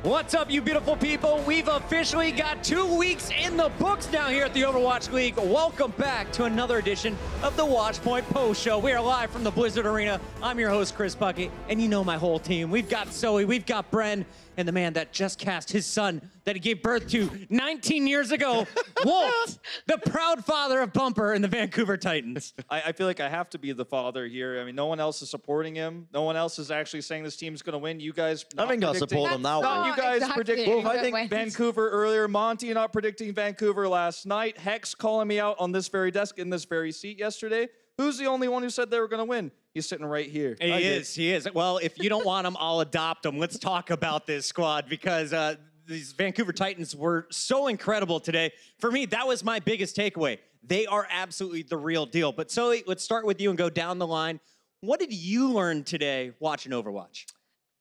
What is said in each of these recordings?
What's up, you beautiful people? We've officially got 2 weeks in the books now here at the Overwatch League. Welcome back to another edition of the Watchpoint Post Show. We are live from the Blizzard Arena. I'm your host, Chris Bucket, and you know my whole team. We've got Zoe, we've got Bren, and the man that just cast his son that he gave birth to 19 years ago, Wolf, the proud father of Bumper and the Vancouver Titans. I feel like I have to be the father here. I mean, no one else is supporting him. No one else is actually saying this team's going to win. You guys, I think I'll support them now. No, you guys predict. Well, I think wins. Vancouver earlier. Monty not predicting Vancouver last night. Hex calling me out on this very desk in this very seat yesterday. Who's the only one who said they were going to win? He's sitting right here. He is. Well, if you don't want him, I'll adopt him. Let's talk about this squad because these Vancouver Titans were so incredible today. For me, that was my biggest takeaway. They are absolutely the real deal. But Zoe, let's start with you and go down the line. What did you learn today watching Overwatch?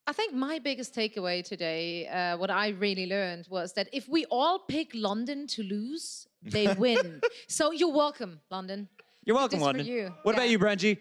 I think my biggest takeaway today, what I really learned was that if we all pick London to lose, they win. So you're welcome, London. You're welcome, London. What about you, Brenji?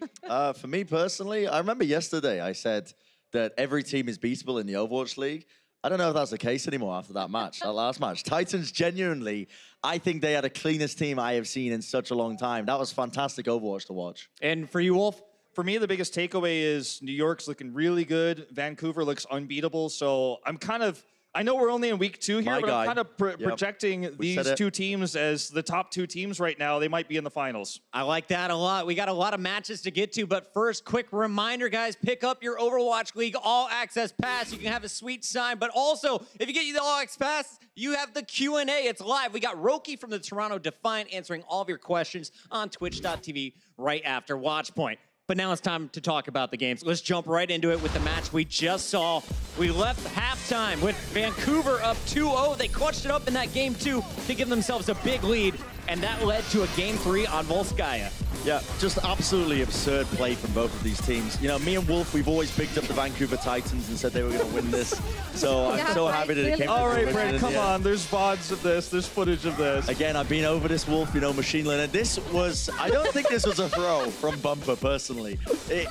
For me personally, I remember yesterday I said that every team is beatable in the Overwatch League. I don't know if that's the case anymore after that match, that last match. Titans, genuinely, I think they had the cleanest team I have seen in such a long time. That was fantastic Overwatch to watch. And for you, Wolf? For me, the biggest takeaway is New York's looking really good. Vancouver looks unbeatable. So I know we're only in week 2 here, but I'm kind of projecting these two teams as the top 2 teams right now. They might be in the finals. I like that a lot. We got a lot of matches to get to, but first, quick reminder, guys, pick up your Overwatch League All Access Pass. You can have a sweet sign, but also, if you get the All Access Pass, you have the Q&A. It's live. We got Roki from the Toronto Defiant answering all of your questions on twitch.tv right after Watchpoint. But now it's time to talk about the games. Let's jump right into it with the match we just saw. We left halftime with Vancouver up 2-0. They clutched it up in that game 2 to give themselves a big lead, and that led to a game 3 on Volskaya. Yeah, just absolutely absurd play from both of these teams. You know, me and Wolf, we've always picked up the Vancouver Titans and said they were going to win this. So I'm so happy that it came. All right, Brent, come on. There's VODs of this. There's footage of this. Again, I've been over this, Wolf, you know, machine learning. This was, I don't think this was a throw from Bumper, personally.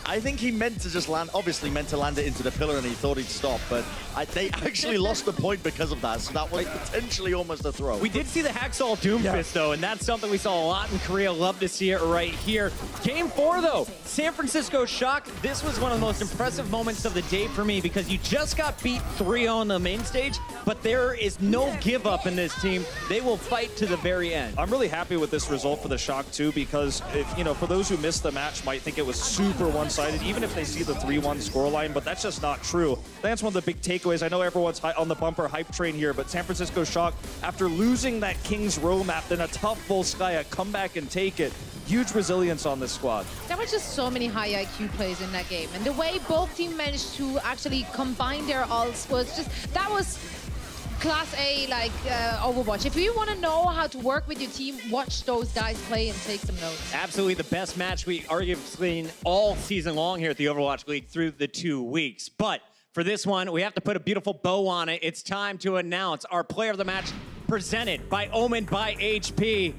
I think he meant to just land, obviously meant to land it into the pillar and he thought he'd stop, but they actually lost the point because of that, so that was potentially almost a throw. We did see the Hacksaw Doomfist, though, and that's something we saw a lot in Korea. Love to see it right here. Game 4, though, San Francisco Shock. This was one of the most impressive moments of the day for me because you just got beat 3-0 on the main stage, but there is no give up in this team. They will fight to the very end. I'm really happy with this result for the Shock, too, because, for those who missed the match might think it was super one-sided, even if they see the 3-1 scoreline, but that's just not true. I think that's one of the big takeaways. I know everyone's on the Bumper hype train here, but San Francisco Shock, after losing that Kings Row map, then a tough Volskaya, come back and take it. Huge resilience on this squad. There were just so many high IQ plays in that game. And the way both teams managed to actually combine their ults was just, that was Class A, like Overwatch. If you want to know how to work with your team, watch those guys play and take some notes. Absolutely the best match we arguably seen all season long here at the Overwatch League through the 2 weeks. But for this one, we have to put a beautiful bow on it. It's time to announce our player of the match presented by Omen by HP.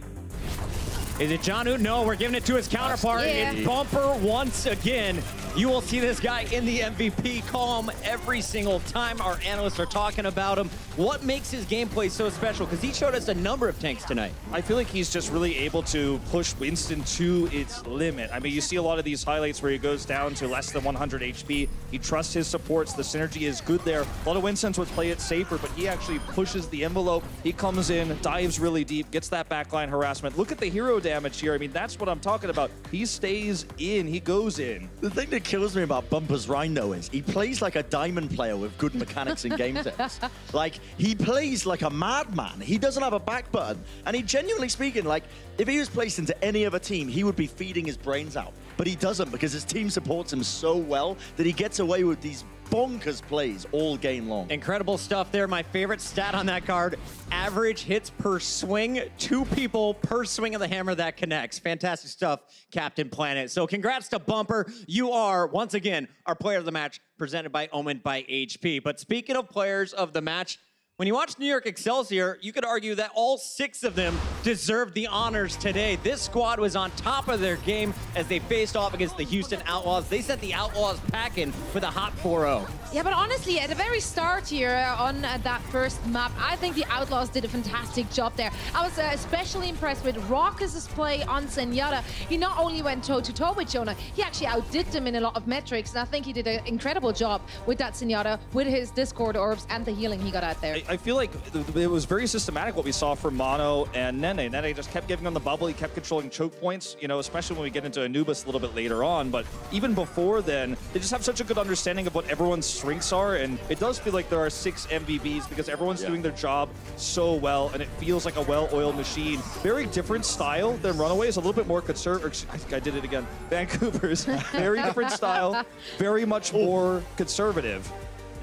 Is it John? No, we're giving it to his counterpart. Yeah. It's Bumper once again. You will see this guy in the MVP column every single time our analysts are talking about him. What makes his gameplay so special? Because he showed us a number of tanks tonight. I feel like he's just really able to push Winston to its limit. I mean, you see a lot of these highlights where he goes down to less than 100 HP. He trusts his supports. The synergy is good there. A lot of Winstons would play it safer, but he actually pushes the envelope. He comes in, dives really deep, gets that backline harassment. Look at the hero damage here. I mean, that's what I'm talking about. He stays in. He goes in. The thing that kills me about Bumper's Rhino is he plays like a diamond player with good mechanics and game sense. Like, he plays like a madman. He doesn't have a back button. And he, genuinely speaking, like, if he was placed into any other team, he would be feeding his brains out. But he doesn't, because his team supports him so well that he gets away with these bonkers plays all game long. Incredible stuff there. My favorite stat on that card, average hits per swing, 2 people per swing of the hammer that connects. Fantastic stuff, Captain Planet. So congrats to Bumper. You are, once again, our player of the match, presented by Omen by HP. But speaking of players of the match, when you watch New York Excelsior, you could argue that all 6 of them deserved the honors today. This squad was on top of their game as they faced off against the Houston Outlaws. They sent the Outlaws packing with a hot 4-0. Yeah, but honestly, at the very start here on that first map, I think the Outlaws did a fantastic job there. I was especially impressed with Raucus's play on Zenyatta. He not only went toe-to-toe with Jonah, he actually outdid him in a lot of metrics, and I think he did an incredible job with that Zenyatta, with his Discord orbs and the healing he got out there. I feel like it was very systematic what we saw from Mono and Nene. Nene just kept giving him the bubble. He kept controlling choke points, you know, especially when we get into Anubis a little bit later on. But even before then, they just have such a good understanding of what everyone's strengths are. And it does feel like there are 6 MVBs because everyone's doing their job so well. And it feels like a well-oiled machine. Very different style than Runaways, a little bit more conservative. I think I did it again. Vancouver's. Very different style. Very much more conservative.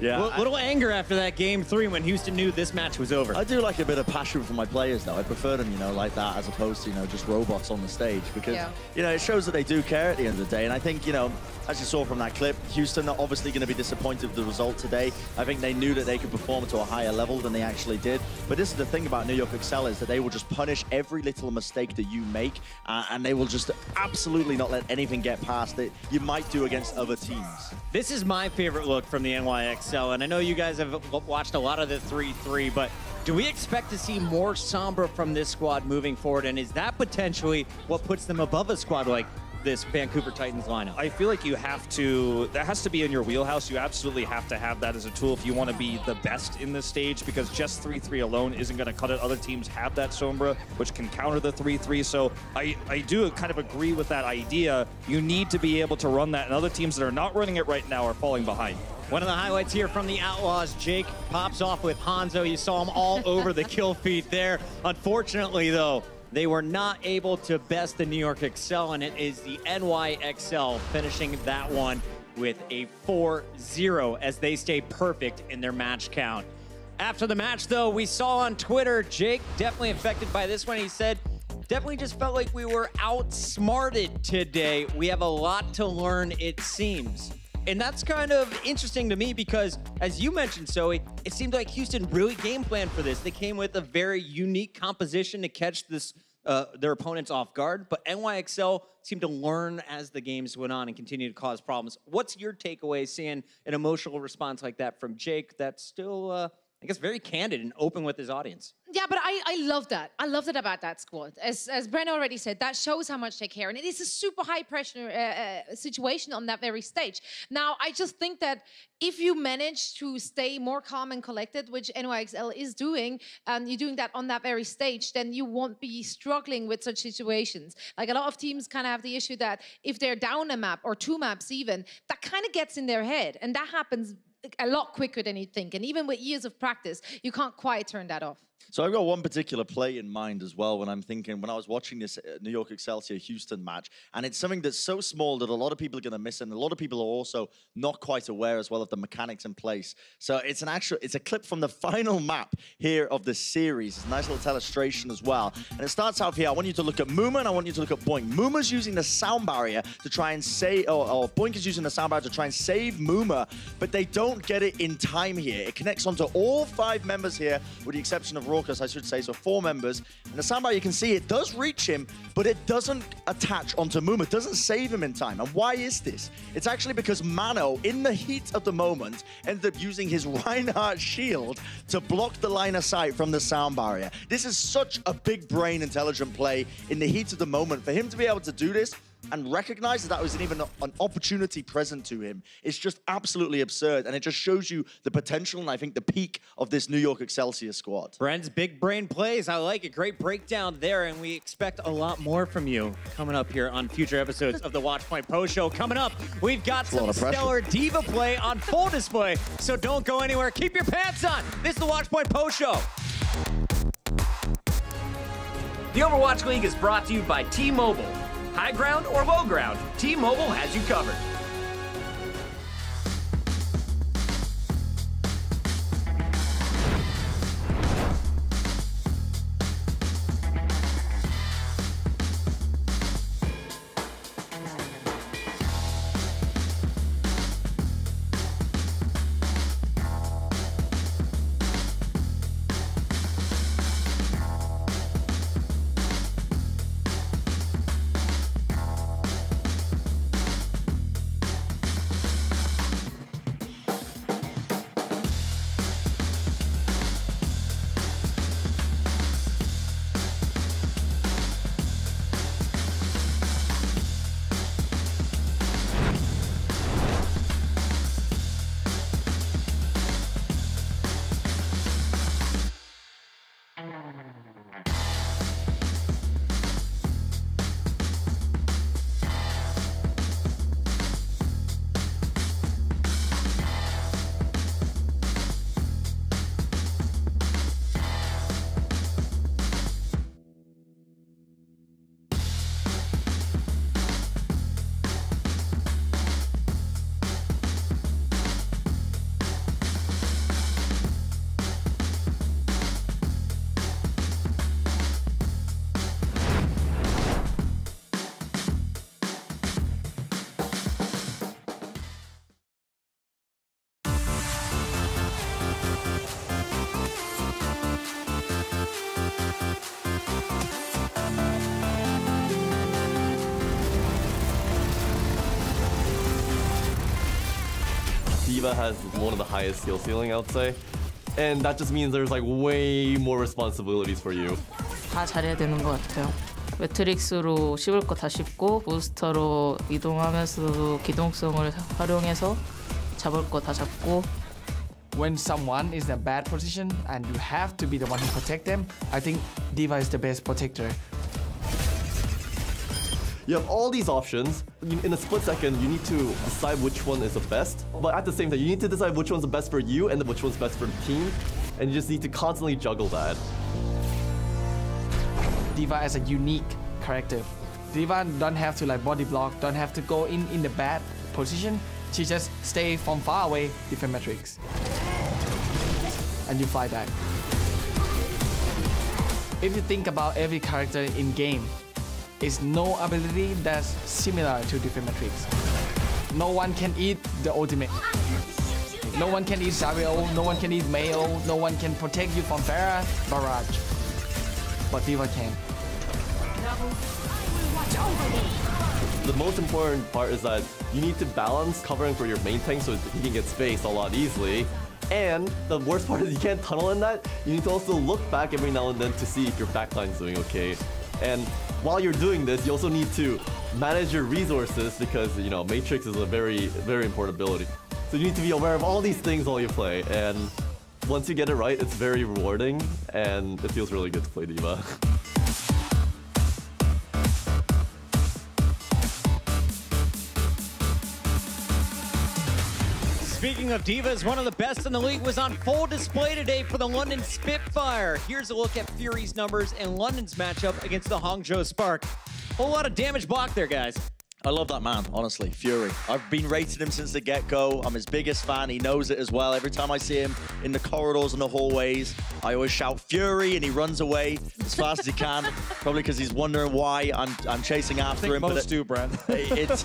Yeah. Little anger after that game 3 when Houston knew this match was over. I do like a bit of passion from my players, though. I prefer them, you know, like that, as opposed to, you know, just robots on the stage. Because, you know, it shows that they do care at the end of the day. And I think, you know, as you saw from that clip, Houston are obviously going to be disappointed with the result today. I think they knew that they could perform to a higher level than they actually did. But this is the thing about New York Excel, is that they will just punish every little mistake that you make, and they will just absolutely not let anything get past it you might do against other teams. This is my favorite look from the NYXL, and I know you guys have watched a lot of the 3-3, but do we expect to see more Sombra from this squad moving forward, and is that potentially what puts them above a squad like this Vancouver Titans lineup? I feel like you have to, that has to be in your wheelhouse. You absolutely have to have that as a tool if you want to be the best in this stage, because just 3-3 alone isn't going to cut it. Other teams have that Sombra, which can counter the 3-3. So I do kind of agree with that idea. You need to be able to run that, and other teams that are not running it right now are falling behind. One of the highlights here from the Outlaws, Jake pops off with Hanzo. You saw him all over the kill feed there. Unfortunately, though, they were not able to best the New York Excel, and it is the NYXL finishing that one with a 4-0 as they stay perfect in their match count. After the match, though, we saw on Twitter, Jake definitely affected by this one. He said, definitely just felt like we were outsmarted today. We have a lot to learn, it seems. And that's kind of interesting to me because, as you mentioned, Zoe, it seemed like Houston really game planned for this. They came with a very unique composition to catch this their opponents off guard, but NYXL seemed to learn as the games went on and continue to cause problems. What's your takeaway seeing an emotional response like that from Jake that's still, I guess, very candid and open with his audience? Yeah, but I love that. I love that about that squad. As Brenna already said, that shows how much they care. And it is a super high pressure situation on that very stage. Now, I just think that if you manage to stay more calm and collected, which NYXL is doing, and you're doing that on that very stage, then you won't be struggling with such situations. Like, a lot of teams kind of have the issue that if they're down a map or 2 maps even, that kind of gets in their head. And that happens a lot quicker than you think. And even with years of practice, you can't quite turn that off. So I've got one particular play in mind as well when I'm thinking, when I was watching this New York Excelsior Houston match, and it's something that's so small that a lot of people are going to miss it, and a lot of people are also not quite aware as well of the mechanics in place. So it's a clip from the final map here of the series. It's a nice little illustration as well. And it starts out here. I want you to look at Muma, and I want you to look at Boink. Muma's using the sound barrier to try and save, or Boink is using the sound barrier to try and save Muma, but they don't get it in time here. It connects onto all 5 members here, with the exception of Raucous, I should say, so 4 members. And the soundbar, you can see it does reach him, but it doesn't attach onto Moom. It doesn't save him in time. And why is this? It's actually because Mano, in the heat of the moment, ended up using his Reinhardt shield to block the line of sight from the sound barrier. This is such a big brain intelligent play in the heat of the moment. For him to be able to do this and recognize that that was even an opportunity present to him, it's just absolutely absurd. And it just shows you the potential and I think the peak of this New York Excelsior squad. Brent's big brain plays. I like it. Great breakdown there. And we expect a lot more from you coming up here on future episodes of the Watchpoint Post Show. Coming up, we've got some stellar Diva play on full display. So don't go anywhere. Keep your pants on. This is the Watchpoint Post Show. The Overwatch League is brought to you by T-Mobile. High ground or low ground, T-Mobile has you covered. Diva has one of the highest skill ceiling, I would say. And that just means there's like way more responsibilities for you. 다 잘해야 되는 것 같아요. 매트릭스로 씹을 거 다 씹고 부스터로 이동하면서도 기동성을 활용해서 잡을 거 다 잡고. When someone is in a bad position and you have to be the one who protect them, I think Diva is the best protector. You have all these options. In a split second, you need to decide which one is the best. But at the same time, you need to decide which one's the best for you and which one's best for the team. And you just need to constantly juggle that. Diva is a unique character. Diva don't have to like body block, don't have to go in the bad position. She just stay from far away, defend matrix. And you fly back. If you think about every character in game, is no ability that's similar to defend matrix. No one can eat the ultimate. No one can eat Zario, no one can eat Mayo, no one can protect you from Pharah, Barrage. But Diva can. The most important part is that you need to balance covering for your main tank so he can get space a lot easily. And the worst part is you can't tunnel in that. You need to also look back every now and then to see if your backline's doing okay. And while you're doing this, you also need to manage your resources because, you know, Matrix is a very, very important ability. So you need to be aware of all these things while you play. And once you get it right, it's very rewarding and it feels really good to play Diva. Speaking of divas, one of the best in the league was on full display today for the London Spitfire. Here's a look at Fury's numbers and London's matchup against the Hangzhou Spark. A whole lot of damage blocked there, guys. I love that man, honestly, Fury. I've been rating him since the get-go. I'm his biggest fan. He knows it as well. Every time I see him in the corridors and the hallways, I always shout Fury, and he runs away as fast as he can. Probably because he's wondering why I'm chasing after him. Most do, Brent.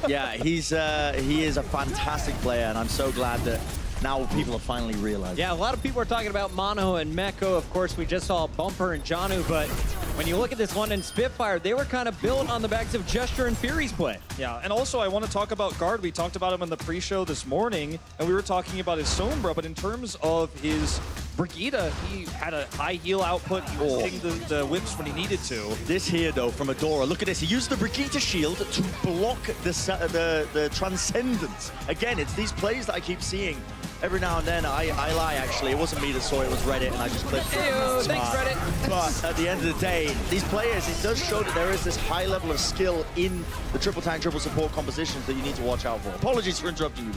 Yeah, he is a fantastic player, and I'm so glad that now people are finally realizing. Yeah, a lot of people are talking about Mono and Meko. Of course, we just saw Bumper and Janu, but when you look at this London Spitfire, they were kind of built on the backs of Gesture and Fury's play. Yeah, and also I want to talk about Guard. We talked about him in the pre-show this morning, and we were talking about his Sombra, but in terms of his Brigitte, he had a high heal output. He was hitting the whips when he needed to. This here, though, from Adora, look at this. He used the Brigitte shield to block the Transcendence. Again, it's these plays that I keep seeing every now and then. I lie, actually. It wasn't me that saw it. It was Reddit, and I just clicked it. Ew, thanks, Reddit. But at the end of the day, these players, it does show that there is this high level of skill in the triple tank, triple support compositions that you need to watch out for. Apologies for interrupting you.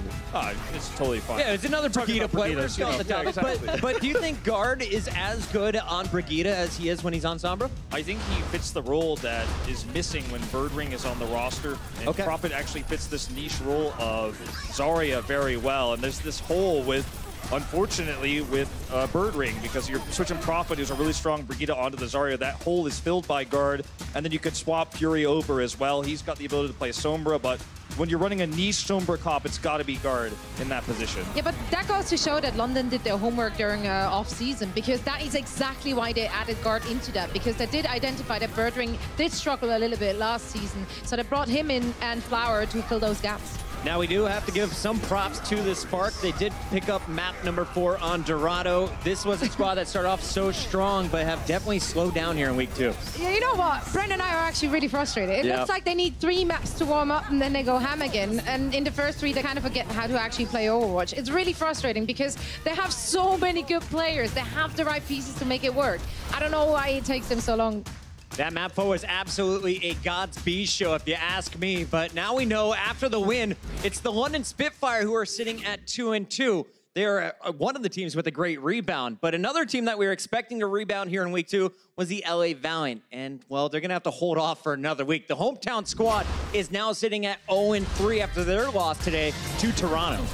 It's totally fine. Yeah, it's another Brigitte play. We're still on the topic. But do you think Guard is as good on Brigitte as he is when he's on Sombra? I think he fits the role that is missing when Birdring is on the roster. And Prophet actually fits this niche role of Zarya very well. And there's this hole with, unfortunately, with Birdring, because you're switching Prophet, who's a really strong Brigitte, onto the Zarya. That hole is filled by Guard, and then you could swap Fury over as well. He's got the ability to play Sombra, but when you're running a niche Sombra comp, it's got to be Guard in that position. Yeah, but that goes to show that London did their homework during off-season, because that is exactly why they added Guard into that, because they did identify that Birdring did struggle a little bit last season, so they brought him in and Flower to fill those gaps. Now, we do have to give some props to the Spark. They did pick up map number 4 on Dorado. This was a squad that started off so strong, but have definitely slowed down here in week 2. Yeah, you know what? Brent and I are actually really frustrated. It looks like they need 3 maps to warm up, and then they go ham again. And in the first 3, they kind of forget how to actually play Overwatch. It's really frustrating because they have so many good players. They have the right pieces to make it work. I don't know why it takes them so long. That map 4 was absolutely a Godspeed show, if you ask me. But now we know after the win, it's the London Spitfire who are sitting at 2-2. They're one of the teams with a great rebound. But another team that we were expecting to rebound here in week 2 was the LA Valiant. And, well, they're going to have to hold off for another week. The hometown squad is now sitting at 0-3 after their loss today to Toronto.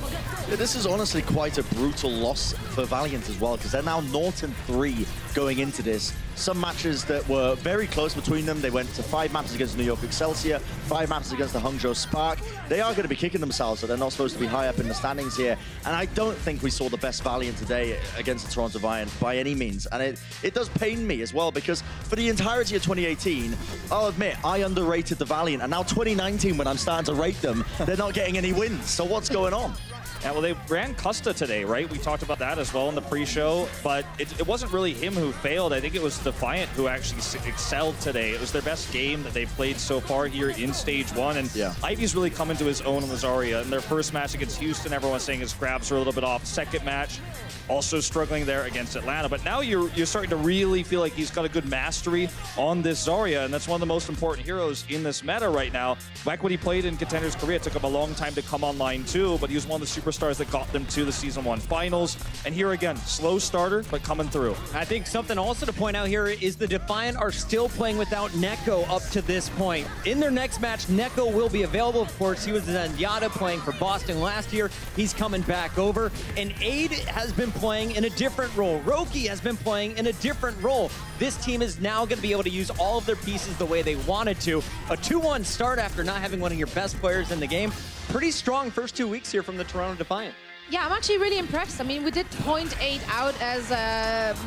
Yeah, this is honestly quite a brutal loss for Valiant as well, because they're now 0-3 going into this. Some matches that were very close between them. They went to 5 matches against New York Excelsior, 5 matches against the Hangzhou Spark. They are going to be kicking themselves that they're not supposed to be high up in the standings here. And I don't think we saw the best Valiant today against the Toronto Valiant by any means. And it does pain me as well, because for the entirety of 2018, I'll admit, I underrated the Valiant. And now 2019, when I'm starting to rate them, they're not getting any wins. So what's going on? Yeah, well, they ran Custa today, right? We talked about that as well in the pre-show, but it wasn't really him who failed. I think it was Defiant who actually excelled today. It was their best game that they've played so far here in Stage 1, and Ivy's really come into his own in Zarya. In their first match against Houston, everyone's saying his grabs are a little bit off. Second match, also struggling there against Atlanta, but now you're starting to really feel like he's got a good mastery on this Zarya, and that's one of the most important heroes in this meta right now. Back when he played in Contenders Korea, it took him a long time to come online too, but he was one of the superstars that got them to the Season 1 finals. And here again, slow starter, but coming through. I think something also to point out here is the Defiant are still playing without Neko up to this point. In their next match, Neko will be available. Of course, he was in Zenyatta playing for Boston last year. He's coming back over. And Aid has been playing in a different role. Roki has been playing in a different role. This team is now going to be able to use all of their pieces the way they wanted to. A 2-1 start after not having one of your best players in the game. Pretty strong first 2 weeks here from the Toronto Defiant. Yeah, I'm actually really impressed. I mean, we did point 8 out as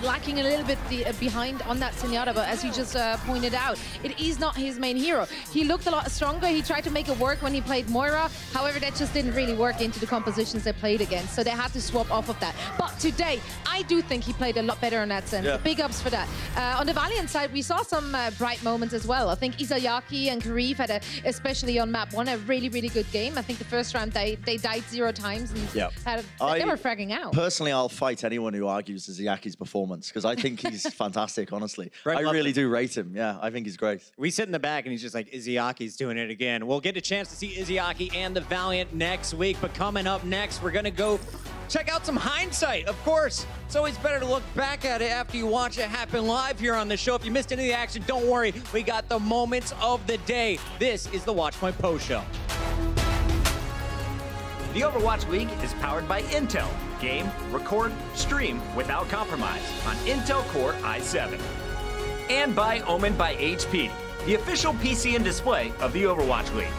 lacking a little bit behind on that Zenyatta, but as you just pointed out, it is not his main hero. He looked a lot stronger. He tried to make it work when he played Moira. However, that just didn't really work into the compositions they played against, so they had to swap off of that. But today, I do think he played a lot better in that sense. Yeah. Big ups for that. On the Valiant side, we saw some bright moments as well. I think Izayaki and Karif had, especially on map 1, a really, really good game. I think the first round, they died 0 times. And they were fragging out. Personally, I'll fight anyone who argues Izayaki's performance, because I think he's fantastic, honestly. I really do rate him. Yeah, I think he's great. We sit in the back and he's just like, Izayaki's doing it again. We'll get a chance to see Izayaki and the Valiant next week, but coming up next, we're going to go check out some hindsight. Of course, it's always better to look back at it after you watch it happen live here on the show. If you missed any of the action, don't worry. We got the moments of the day. This is the Watchpoint Post Show. The Overwatch League is powered by Intel. Game, record, stream without compromise on Intel Core i7. And by Omen by HP, the official PC and display of the Overwatch League.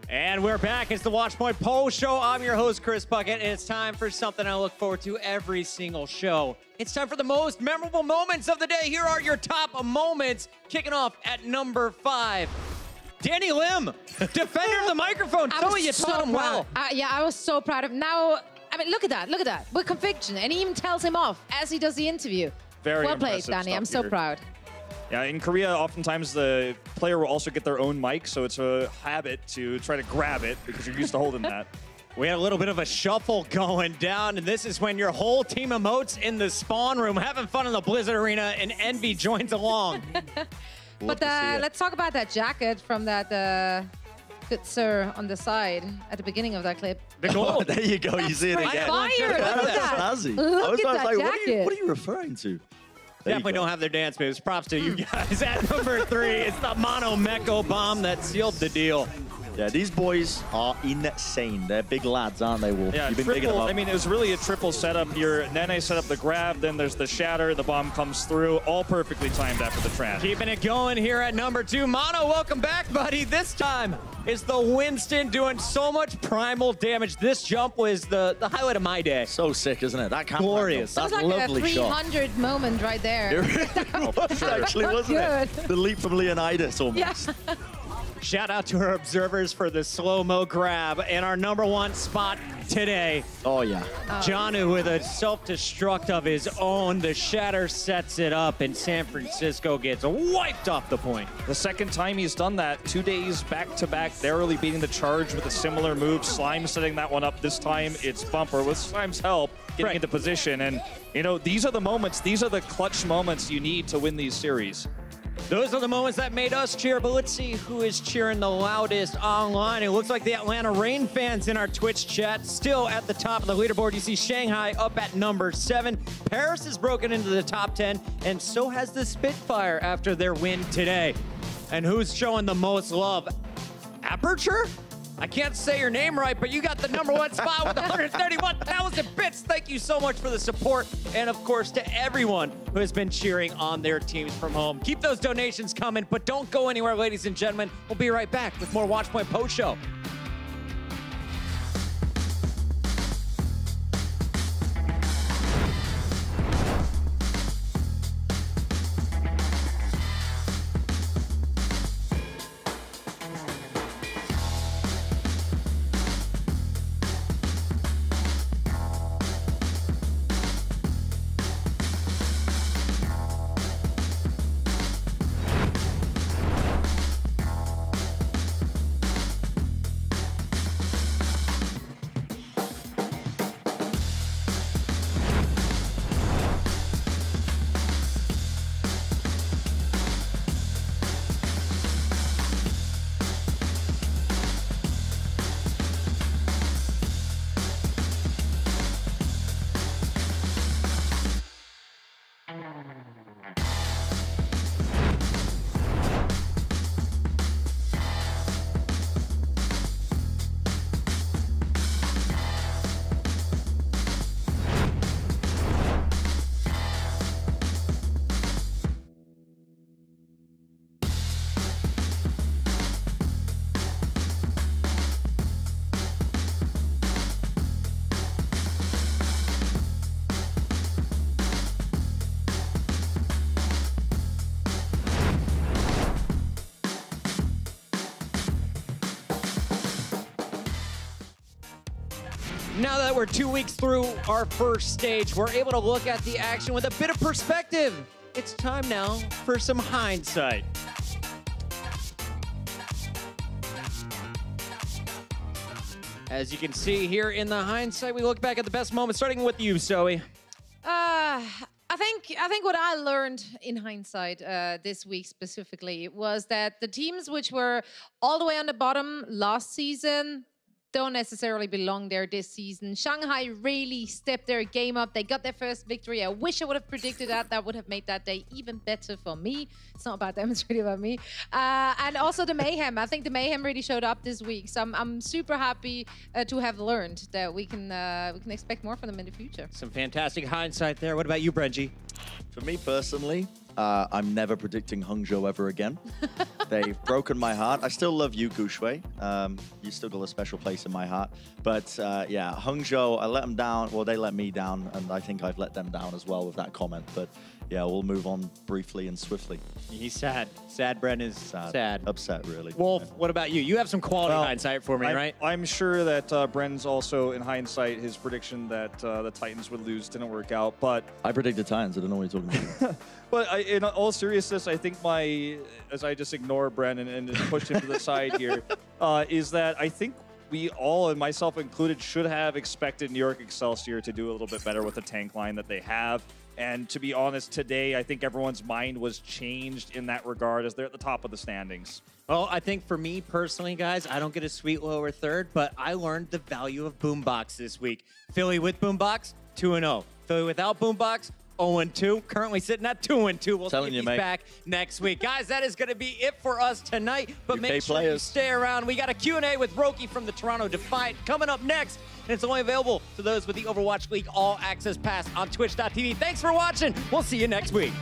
And we're back. It's the Watchpoint Post Show. I'm your host, Chris Puckett, and it's time for something I look forward to every single show. It's time for the most memorable moments of the day. Here are your top moments, kicking off at number 5. Danny Lim, defender of the microphone. Tell me you taught him well. Yeah, I was so proud of him. Now, I mean, look at that. Look at that. With conviction. And he even tells him off as he does the interview. Very well played, impressive Danny. stuff I'm so here. proud. Yeah, in Korea, oftentimes the player will also get their own mic, so it's a habit to try to grab it because you're used to holding that. We had a little bit of a shuffle going down, and this is when your whole team emotes in the spawn room, having fun in the Blizzard Arena, and Envy joins along. But let's talk about that jacket from that good sir on the side at the beginning of that clip. The gold. Oh, there you go. You see it Fire! again. Look at that. Snazzy. Look I at was that like, jacket. what are you referring to? There you Definitely go. don't have their dance moves. Props to you guys. At number 3, it's the Mono Mecho Bomb that sealed the deal. Yeah, these boys are insane. They're big lads, aren't they, Wolf? Yeah, You've been digging them triple. up. I mean, it was really a triple setup here. Nene set up the grab, then there's the shatter, the bomb comes through, all perfectly timed after the trap. Keeping it going here at number 2. Mono, welcome back, buddy. This time is the Winston doing so much primal damage. This jump was the highlight of my day. So sick, isn't it? That Glorious. That's That a was like lovely a 300 shot. moment right there. It really was, actually, wasn't it? Good. The leap from Leonidas almost. Yeah. Shout out to our observers for the slow-mo grab and our number 1 spot today. Oh, yeah. Janu with a self-destruct of his own. The shatter sets it up, and San Francisco gets wiped off the point. The second time he's done that, 2 days back-to-back, narrowly beating the charge with a similar move. Slime setting that one up. This time it's Bumper with Slime's help getting into position. And, you know, these are the moments, these are the clutch moments you need to win these series. Those are the moments that made us cheer, but let's see who is cheering the loudest online. It looks like the Atlanta Reign fans in our Twitch chat still at the top of the leaderboard. You see Shanghai up at number 7. Paris has broken into the top 10, and so has the Spitfire after their win today. And who's showing the most love? Aperture? I can't say your name right, but you got the number 1 spot with 131,000 bits. Thank you so much for the support. And of course, to everyone who has been cheering on their teams from home. Keep those donations coming, but don't go anywhere, ladies and gentlemen. We'll be right back with more Watchpoint Post Show. Now that we're 2 weeks through our first stage, we're able to look at the action with a bit of perspective. It's time now for some hindsight. As you can see here in the hindsight, we look back at the best moments, starting with you, Zoe. I think what I learned in hindsight this week specifically was that the teams which were all the way on the bottom last season don't necessarily belong there this season. Shanghai really stepped their game up. They got their first victory. I wish I would have predicted that. That would have made that day even better for me. It's not about them, it's really about me. And also the Mayhem. I think the Mayhem really showed up this week. So I'm super happy to have learned that we can expect more from them in the future. Some fantastic hindsight there. What about you, Brenji? For me personally, I'm never predicting Hangzhou ever again. They've broken my heart. I still love you, Gushui. You still got a special place in my heart. But yeah, Hangzhou, I let them down. Well, they let me down, and I think I've let them down as well with that comment. But yeah, we'll move on briefly and swiftly. He's sad. Sad, Bren is sad. Upset, really. Wolf, what about you? You have some quality hindsight for me, right? I'm sure that Bren's also, in hindsight, his prediction that the Titans would lose didn't work out. But I predicted Titans. I don't know what you're talking about. But in all seriousness, I think as I just ignore Bren and push him to the side here, is that I think we all, and myself included, should have expected New York Excelsior to do a little bit better with the tank line that they have. And to be honest, today, I think everyone's mind was changed in that regard as they're at the top of the standings. Well, I think for me personally, guys, I don't get a sweet lower third, but I learned the value of Boombox this week. Philly with Boombox, 2-0. Philly without Boombox, 0-2. Currently sitting at 2-2. We'll see if he's back next week. Guys, that is going to be it for us tonight. But make sure you stay around. We got a Q&A with Roki from the Toronto Defiant coming up next. And it's only available to those with the Overwatch League All Access Pass on Twitch.tv. Thanks for watching. We'll see you next week.